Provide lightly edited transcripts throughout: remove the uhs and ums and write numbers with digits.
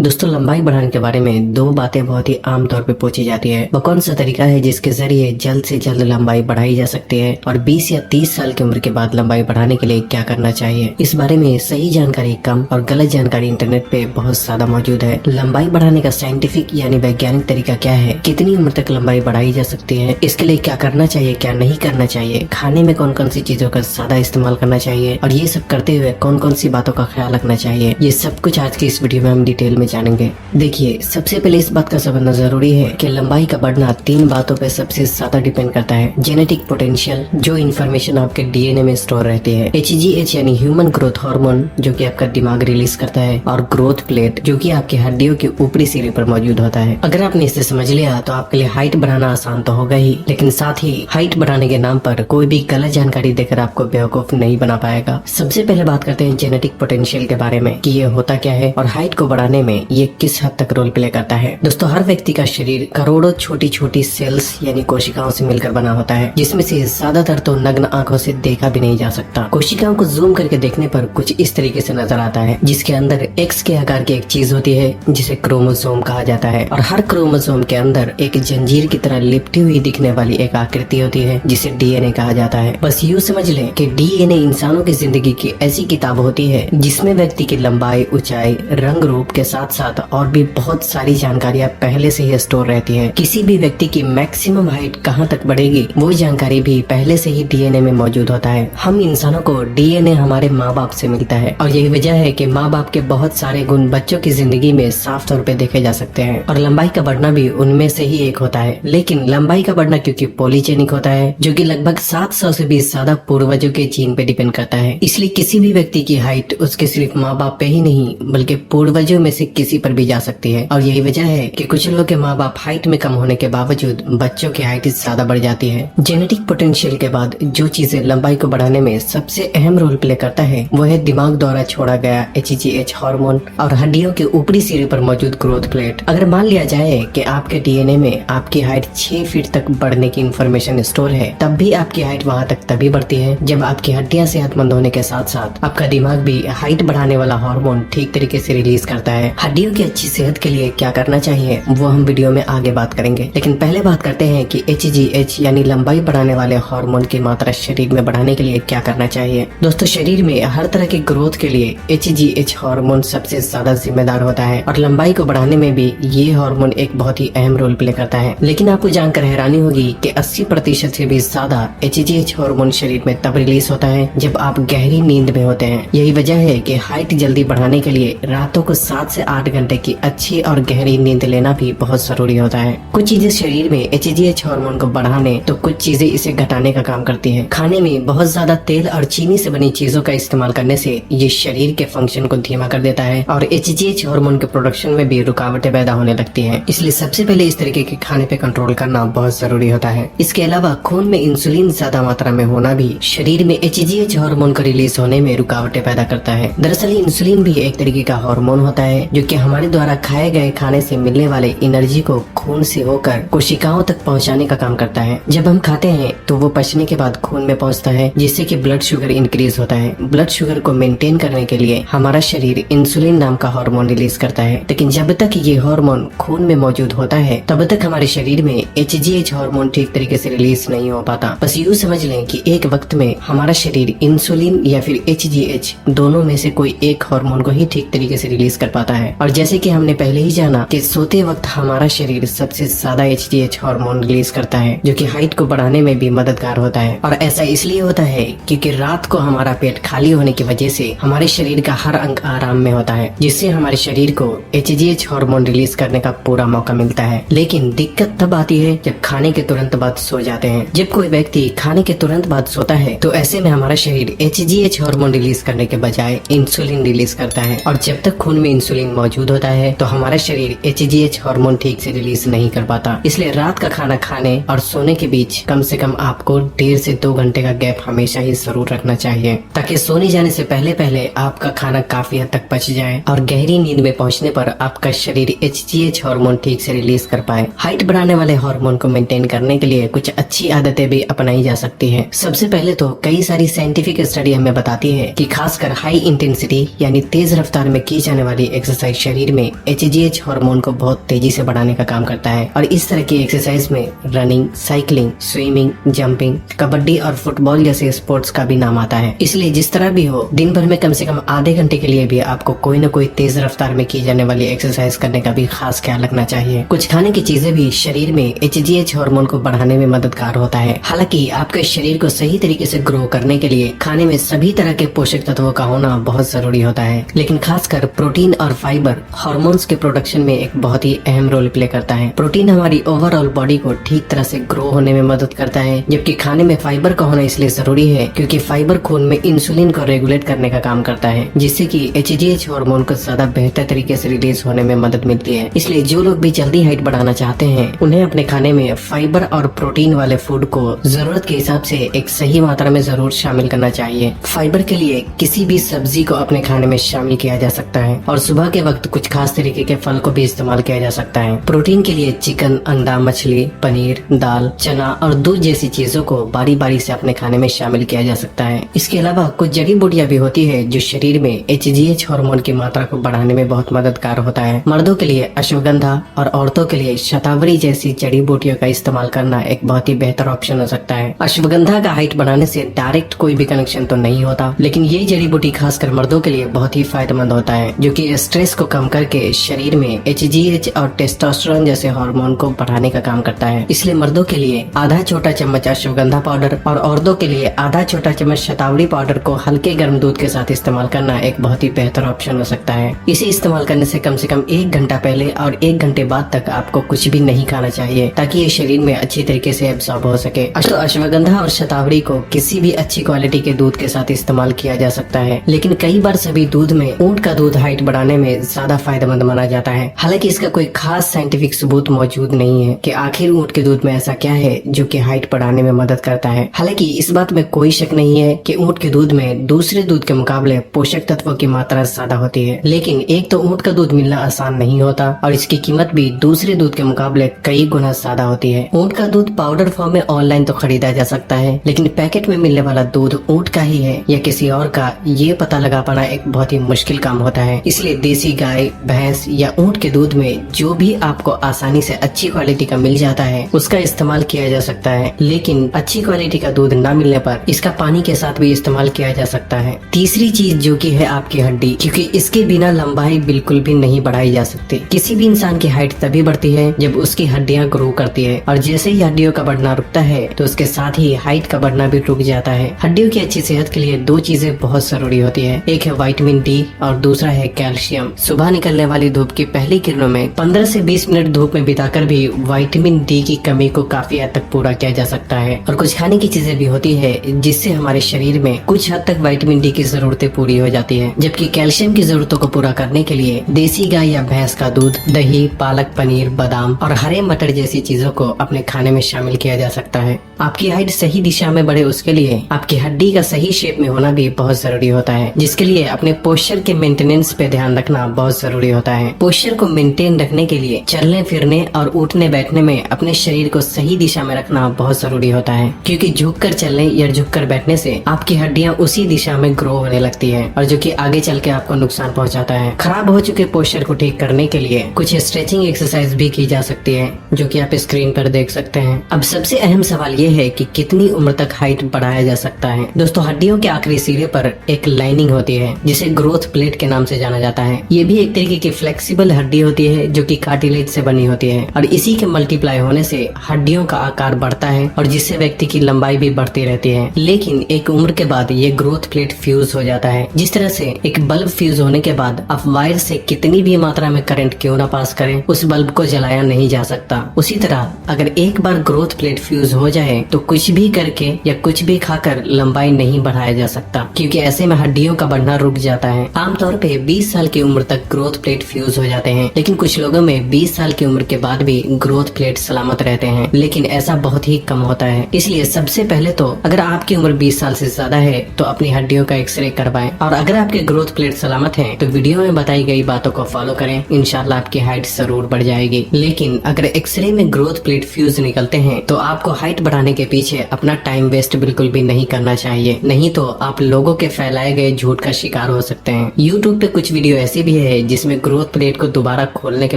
दोस्तों, लंबाई बढ़ाने के बारे में दो बातें बहुत ही आम तौर पे पूछी जाती है। वो कौन सा तरीका है जिसके जरिए जल्द से जल्द लंबाई बढ़ाई जा सकती है और 20 या 30 साल की उम्र के बाद लंबाई बढ़ाने के लिए क्या करना चाहिए। इस बारे में सही जानकारी कम और गलत जानकारी इंटरनेट पे बहुत ज्यादा मौजूद है। लंबाई बढ़ाने का साइंटिफिक यानी वैज्ञानिक तरीका क्या है, कितनी उम्र तक लंबाई बढ़ाई जा सकती है, इसके लिए क्या करना चाहिए क्या नहीं करना चाहिए, खाने में कौन कौन सी चीजों का ज्यादा इस्तेमाल करना चाहिए और ये सब करते हुए कौन कौन सी बातों का ख्याल रखना चाहिए, ये सब कुछ आज की इस वीडियो में हम डिटेल में जानेंगे। देखिए, सबसे पहले इस बात का समझना जरूरी है कि लंबाई का बढ़ना 3 बातों पे सबसे ज्यादा डिपेंड करता है। जेनेटिक पोटेंशियल, जो इन्फॉर्मेशन आपके डीएनए में स्टोर रहती है, HGH यानी ह्यूमन ग्रोथ हार्मोन जो कि आपका दिमाग रिलीज करता है, और ग्रोथ प्लेट जो कि आपकी हड्डियों के ऊपरी सिरे पर मौजूद होता है। अगर आपने इसे समझ लिया तो आपके लिए हाइट बढ़ाना आसान तो होगा ही, लेकिन साथ ही हाइट बढ़ाने के नाम पर कोई भी गलत जानकारी देकर आपको बेवकूफ नहीं बना पाएगा। सबसे पहले बात करते हैं जेनेटिक पोटेंशियल के बारे में कि ये होता क्या है और हाइट को बढ़ाने में ये किस हद तक रोल प्ले करता है। दोस्तों, हर व्यक्ति का शरीर करोड़ों छोटी छोटी सेल्स यानी कोशिकाओं से मिलकर बना होता है, जिसमें से ज्यादातर तो नग्न आंखों से देखा भी नहीं जा सकता। कोशिकाओं को जूम करके देखने पर कुछ इस तरीके से नजर आता है, जिसके अंदर एक्स के आकार की एक चीज होती है जिसे क्रोमोसोम कहा जाता है, और हर क्रोमोसोम के अंदर एक जंजीर की तरह लिपटी हुई दिखने वाली एक आकृति होती है जिसे डीएनए कहा जाता है। बस यूँ समझ लें कि डीएनए इंसानों की जिंदगी की ऐसी किताब होती है जिसमें व्यक्ति की लंबाई, ऊंचाई, रंग रूप के साथ साथ और भी बहुत सारी जानकारियां पहले से ही स्टोर रहती है। किसी भी व्यक्ति की मैक्सिमम हाइट कहां तक बढ़ेगी वो जानकारी भी पहले से ही डीएनए में मौजूद होता है। हम इंसानों को डीएनए हमारे माँ बाप से मिलता है और यही वजह है कि माँ बाप के बहुत सारे गुण बच्चों की जिंदगी में साफ तौर पे देखे जा सकते हैं, और लंबाई का बढ़ना भी उनमें से ही एक होता है। लेकिन लंबाई का बढ़ना क्योंकि पॉलीजेनिक होता है, जो कि लगभग 700 से भी ज्यादा पूर्वजों के जीन पे डिपेंड करता है, इसलिए किसी भी व्यक्ति की हाइट उसके सिर्फ माँ बाप पे ही नहीं बल्कि पूर्वजों में से किसी पर भी जा सकती है। और यही वजह है कि कुछ लोगों के माँ बाप हाइट में कम होने के बावजूद बच्चों की हाइट ज्यादा बढ़ जाती है। जेनेटिक पोटेंशियल के बाद जो चीजें लंबाई को बढ़ाने में सबसे अहम रोल प्ले करता है वो है दिमाग द्वारा छोड़ा गया HGH हार्मोन और हड्डियों के ऊपरी सिरे पर मौजूद ग्रोथ प्लेट। अगर मान लिया जाए कि आपके डीएनए में आपकी हाइट 6 फीट तक बढ़ने की इन्फॉर्मेशन स्टोर है, तब भी आपकी हाइट वहाँ तक तभी बढ़ती है जब आपकी हड्डियाँ सेहतमंद होने के साथ साथ आपका दिमाग भी हाइट बढ़ाने वाला हार्मोन ठीक तरीके से रिलीज करता है। हड्डियों की अच्छी सेहत के लिए क्या करना चाहिए वो हम वीडियो में आगे बात करेंगे, लेकिन पहले बात करते हैं कि HGH यानी लंबाई बढ़ाने वाले हार्मोन की मात्रा शरीर में बढ़ाने के लिए क्या करना चाहिए। दोस्तों, शरीर में हर तरह की ग्रोथ के लिए HGH हार्मोन सबसे ज्यादा जिम्मेदार होता है और लंबाई को बढ़ाने में भी ये हार्मोन एक बहुत ही अहम रोल प्ले करता है। लेकिन आपको जानकर हैरानी होगी कि 80% से भी ज्यादा HGH हार्मोन शरीर में तब रिलीज होता है जब आप गहरी नींद में होते हैं। यही वजह है कि हाइट जल्दी बढ़ाने के लिए रातों को 7 से 8 घंटे की अच्छी और गहरी नींद लेना भी बहुत जरूरी होता है। कुछ चीजें शरीर में HGH हार्मोन को बढ़ाने तो कुछ चीजें इसे घटाने का काम करती हैं। खाने में बहुत ज्यादा तेल और चीनी से बनी चीजों का इस्तेमाल करने से ये शरीर के फंक्शन को धीमा कर देता है और HGH हार्मोन के प्रोडक्शन में भी रुकावटें पैदा होने लगती हैं। इसलिए सबसे पहले इस तरीके के खाने पे कंट्रोल करना बहुत जरूरी होता है। इसके अलावा खून में इंसुलिन ज्यादा मात्रा में होना भी शरीर में HGH हार्मोन को रिलीज होने में रुकावटें पैदा करता है। दरअसल इंसुलिन भी एक तरीके का हार्मोन होता है जो कि हमारे द्वारा खाए गए खाने से मिलने वाले एनर्जी को खून से होकर कोशिकाओं तक पहुंचाने का काम करता है। जब हम खाते हैं तो वो पचने के बाद खून में पहुंचता है, जिससे कि ब्लड शुगर इंक्रीज होता है। ब्लड शुगर को मेंटेन करने के लिए हमारा शरीर इंसुलिन नाम का हार्मोन रिलीज करता है, लेकिन जब तक ये हार्मोन खून में मौजूद होता है तब तक हमारे शरीर में HGH हार्मोन ठीक तरीके से रिलीज नहीं हो पाता। बस यूँ समझ लें कि एक वक्त में हमारा शरीर इंसुलिन या फिर HGH दोनों में से कोई एक हार्मोन को ही ठीक तरीके से रिलीज कर पाता है। और जैसे कि हमने पहले ही जाना कि सोते वक्त हमारा शरीर सबसे ज्यादा HGH हार्मोन रिलीज करता है, जो कि हाइट को बढ़ाने में भी मददगार होता है। और ऐसा इसलिए होता है क्योंकि रात को हमारा पेट खाली होने की वजह से हमारे शरीर का हर अंग आराम में होता है, जिससे हमारे शरीर को HGH हार्मोन रिलीज करने का पूरा मौका मिलता है। लेकिन दिक्कत तब आती है जब खाने के तुरंत बाद सो जाते हैं। जब कोई व्यक्ति खाने के तुरंत बाद सोता है तो ऐसे में हमारा शरीर HGH हार्मोन रिलीज करने के बजाय इंसुलिन रिलीज करता है, और जब तक खून में इंसुलिन मौजूद होता है तो हमारा शरीर HGH हार्मोन ठीक से रिलीज नहीं कर पाता। इसलिए रात का खाना खाने और सोने के बीच कम से कम आपको 1.5 से 2 घंटे का गैप हमेशा ही जरूर रखना चाहिए, ताकि सोने जाने से पहले पहले आपका खाना काफी हद तक पच जाए और गहरी नींद में पहुंचने पर आपका शरीर HGH हार्मोन ठीक से रिलीज कर पाए। हाइट बढ़ाने वाले हार्मोन को मेंटेन करने के लिए कुछ अच्छी आदतें भी अपनाई जा सकती है। सबसे पहले तो कई सारी साइंटिफिक स्टडी हमें बताती है कि खासकर हाई इंटेंसिटी यानी तेज रफ्तार में की जाने वाली एक्सरसाइज हमारे शरीर में HGH हार्मोन को बहुत तेजी से बढ़ाने का काम करता है और इस तरह की एक्सरसाइज में running, cycling, swimming, jumping, kabaddi और फुटबॉल जैसे स्पोर्ट्स का भी नाम आता है। इसलिए जिस तरह भी हो दिन भर में कम से कम आधे घंटे के लिए भी आपको कोई न कोई तेज रफ्तार में की जाने वाली एक्सरसाइज करने का भी खास ख्याल रखना चाहिए। कुछ खाने की चीजें भी शरीर में HGH हार्मोन को बढ़ाने में मददगार होता है। हालांकि आपके शरीर को सही तरीके से ग्रो करने के लिए खाने में सभी तरह के पोषक तत्वों का होना बहुत जरूरी होता है, लेकिन खासकर प्रोटीन और फाइबर हार्मोन्स के प्रोडक्शन में एक बहुत ही अहम रोल प्ले करता है। प्रोटीन हमारी ओवरऑल बॉडी को ठीक तरह से ग्रो होने में मदद करता है, जबकि खाने में फाइबर का होना इसलिए जरूरी है क्योंकि फाइबर खून में इंसुलिन को रेगुलेट करने का काम करता है, जिससे कि HGH हार्मोन को ज्यादा बेहतर तरीके से रिलीज होने में मदद मिलती है। इसलिए जो लोग भी जल्दी हाइट बढ़ाना चाहते हैं उन्हें अपने खाने में फाइबर और प्रोटीन वाले फूड को जरूरत के हिसाब से एक सही मात्रा में जरूर शामिल करना चाहिए। फाइबर के लिए किसी भी सब्जी को अपने खाने में शामिल किया जा सकता है और सुबह के वक्त कुछ खास तरीके के फल को भी इस्तेमाल किया जा सकता है। प्रोटीन के लिए चिकन, अंडा, मछली, पनीर, दाल, चना और दूध जैसी चीजों को बारी बारी से अपने खाने में शामिल किया जा सकता है। इसके अलावा कुछ जड़ी बूटियां भी होती है जो शरीर में HGH हार्मोन की मात्रा को बढ़ाने में बहुत मददगार होता है। मर्दों के लिए अश्वगंधा और औरतों के लिए शतावरी जैसी जड़ी बूटियों का इस्तेमाल करना एक बहुत ही बेहतर ऑप्शन हो सकता है। अश्वगंधा का हाइट बढ़ाने से डायरेक्ट कोई भी कनेक्शन तो नहीं होता, लेकिन ये जड़ी बूटी खासकर मर्दों के लिए बहुत ही फायदेमंद होता है, जो कि स्ट्रेस को कम करके शरीर में HGH और टेस्टोस्टेरोन जैसे हार्मोन को बढ़ाने का काम करता है। इसलिए मर्दों के लिए आधा छोटा चम्मच अश्वगंधा पाउडर और औरतों के लिए आधा छोटा चम्मच शतावरी पाउडर को हल्के गर्म दूध के साथ इस्तेमाल करना एक बहुत ही बेहतर ऑप्शन हो सकता है। इसे इस्तेमाल करने से कम 1 घंटा पहले और 1 घंटे बाद तक आपको कुछ भी नहीं खाना चाहिए, ताकि ये शरीर में अच्छी तरीके से एब्सॉर्ब हो सके। अश्वगंधा और शतावरी को किसी भी अच्छी क्वालिटी के दूध के साथ इस्तेमाल किया जा सकता है, लेकिन कई बार सभी दूध में ऊंट का दूध हाइट बढ़ाने में ज्यादा फायदेमंद माना जाता है। हालांकि इसका कोई खास साइंटिफिक सबूत मौजूद नहीं है कि आखिर ऊंट के दूध में ऐसा क्या है जो कि हाइट बढ़ाने में मदद करता है। हालांकि इस बात में कोई शक नहीं है कि ऊंट के दूध में दूसरे दूध के मुकाबले पोषक तत्वों की मात्रा ज्यादा होती है, लेकिन एक तो ऊंट का दूध मिलना आसान नहीं होता और इसकी कीमत भी दूसरे दूध के मुकाबले कई गुना ज्यादा होती है। ऊंट का दूध पाउडर फॉर्म में ऑनलाइन तो खरीदा जा सकता है, लेकिन पैकेट में मिलने वाला दूध ऊंट का ही है या किसी और का, ये पता लगा पाना एक बहुत ही मुश्किल काम होता है। इसलिए देसी गाय, भैंस या ऊंट के दूध में जो भी आपको आसानी से अच्छी क्वालिटी का मिल जाता है उसका इस्तेमाल किया जा सकता है, लेकिन अच्छी क्वालिटी का दूध न मिलने पर इसका पानी के साथ भी इस्तेमाल किया जा सकता है। तीसरी चीज जो कि है आपकी हड्डी, क्योंकि इसके बिना लंबाई बिल्कुल भी नहीं बढ़ाई जा सकती। किसी भी इंसान की हाइट तभी बढ़ती है जब उसकी हड्डियां ग्रो करती है, और जैसे ही हड्डियों का बढ़ना रुकता है तो उसके साथ ही हाइट का बढ़ना भी रुक जाता है। हड्डियों की अच्छी सेहत के लिए 2 चीजें बहुत जरूरी होती है, एक है विटामिन डी और दूसरा है कैल्शियम। सुबह निकलने वाली धूप की पहली किरणों में 15 से 20 मिनट धूप में बिताकर भी विटामिन डी की कमी को काफी हद तक पूरा किया जा सकता है। और कुछ खाने की चीजें भी होती है जिससे हमारे शरीर में कुछ हद तक विटामिन डी की जरूरतें पूरी हो जाती है, जबकि कैल्शियम की जरूरतों को पूरा करने के लिए देसी गाय या भैंस का दूध, दही, पालक, पनीर, बादाम और हरे मटर जैसी चीजों को अपने खाने में शामिल किया जा सकता है। आपकी हाइट सही दिशा में बढ़े उसके लिए आपकी हड्डी का सही शेप में होना भी बहुत जरूरी होता है, जिसके लिए अपने पोस्चर के मेंटेनेंस पे ध्यान रखना बहुत जरूरी होता है। पोस्चर को मेंटेन रखने के लिए चलने फिरने और उठने बैठने में अपने शरीर को सही दिशा में रखना बहुत जरूरी होता है, क्योंकि झुककर चलने या झुककर बैठने से आपकी हड्डियां उसी दिशा में ग्रो होने लगती है, और जो कि आगे चल के आपको नुकसान पहुंचाता है। खराब हो चुके पोस्चर को ठीक करने के लिए कुछ स्ट्रेचिंग एक्सरसाइज भी की जा सकती है, जो कि आप स्क्रीन पर देख सकते हैं। अब सबसे अहम सवाल ये है कि कितनी उम्र तक हाइट बढ़ाया जा सकता है। दोस्तों, हड्डियों के आखिरी सिरे पर एक लाइनिंग होती है जिसे ग्रोथ प्लेट के नाम से जाना जाता है। ये भी एक तरीके की फ्लेक्सिबल हड्डी होती है जो कि कार्टिलेज से बनी होती है, और इसी के मल्टीप्लाई होने से हड्डियों का आकार बढ़ता है और जिससे व्यक्ति की लंबाई भी बढ़ती रहती है। लेकिन एक उम्र के बाद ये ग्रोथ प्लेट फ्यूज हो जाता है। जिस तरह से एक बल्ब फ्यूज होने के बाद आप वायर से कितनी भी मात्रा में करंट क्यों ना पास करें, उस बल्ब को जलाया नहीं जा सकता। उसी तरह अगर एक बार ग्रोथ प्लेट फ्यूज हो जाए तो कुछ भी करके या कुछ भी खाकर लंबाई नहीं बढ़ाया जा सकता, क्योंकि ऐसे में हड्डियों का बढ़ना रुक जाता है। आमतौर पे 20 साल की उम्र तक ग्रोथ प्लेट फ्यूज हो जाते हैं, लेकिन कुछ लोगों में 20 साल की उम्र के बाद भी ग्रोथ प्लेट सलामत रहते हैं, लेकिन ऐसा बहुत ही कम होता है। इसलिए सबसे पहले तो अगर आपकी उम्र 20 साल से ज्यादा है तो अपनी हड्डियों का एक्सरे करवाएं, और अगर आपके ग्रोथ प्लेट सलामत है तो वीडियो में बताई गई बातों को फॉलो करें, इंशाल्लाह आपकी हाइट जरूर बढ़ जाएगी। लेकिन अगर एक्सरे में ग्रोथ प्लेट फ्यूज निकलते हैं तो आपको हाइट बढ़ाने के पीछे अपना टाइम वेस्ट बिल्कुल भी नहीं करना चाहिए, नहीं तो आप लोगों के फैलाए गए झूठ का शिकार हो सकते हैं। यूट्यूब पे कुछ वीडियो ऐसे भी है वीडियो है जिसमें ग्रोथ प्लेट को दोबारा खोलने के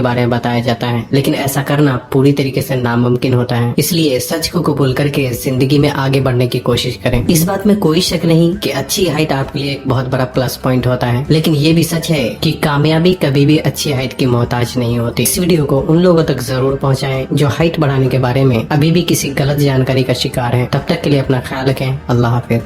बारे में बताया जाता है, लेकिन ऐसा करना पूरी तरीके से नामुमकिन होता है। इसलिए सच को कबूल करके जिंदगी में आगे बढ़ने की कोशिश करें। इस बात में कोई शक नहीं कि अच्छी हाइट आपके लिए एक बहुत बड़ा प्लस पॉइंट होता है, लेकिन ये भी सच है कि कामयाबी कभी भी अच्छी हाइट की मोहताज नहीं होती। इस वीडियो को उन लोगों तक जरूर पहुंचाएं जो हाइट बढ़ाने के बारे में अभी भी किसी गलत जानकारी का शिकार है। तब तक के लिए अपना ख्याल रखें। अल्लाह हाफिज।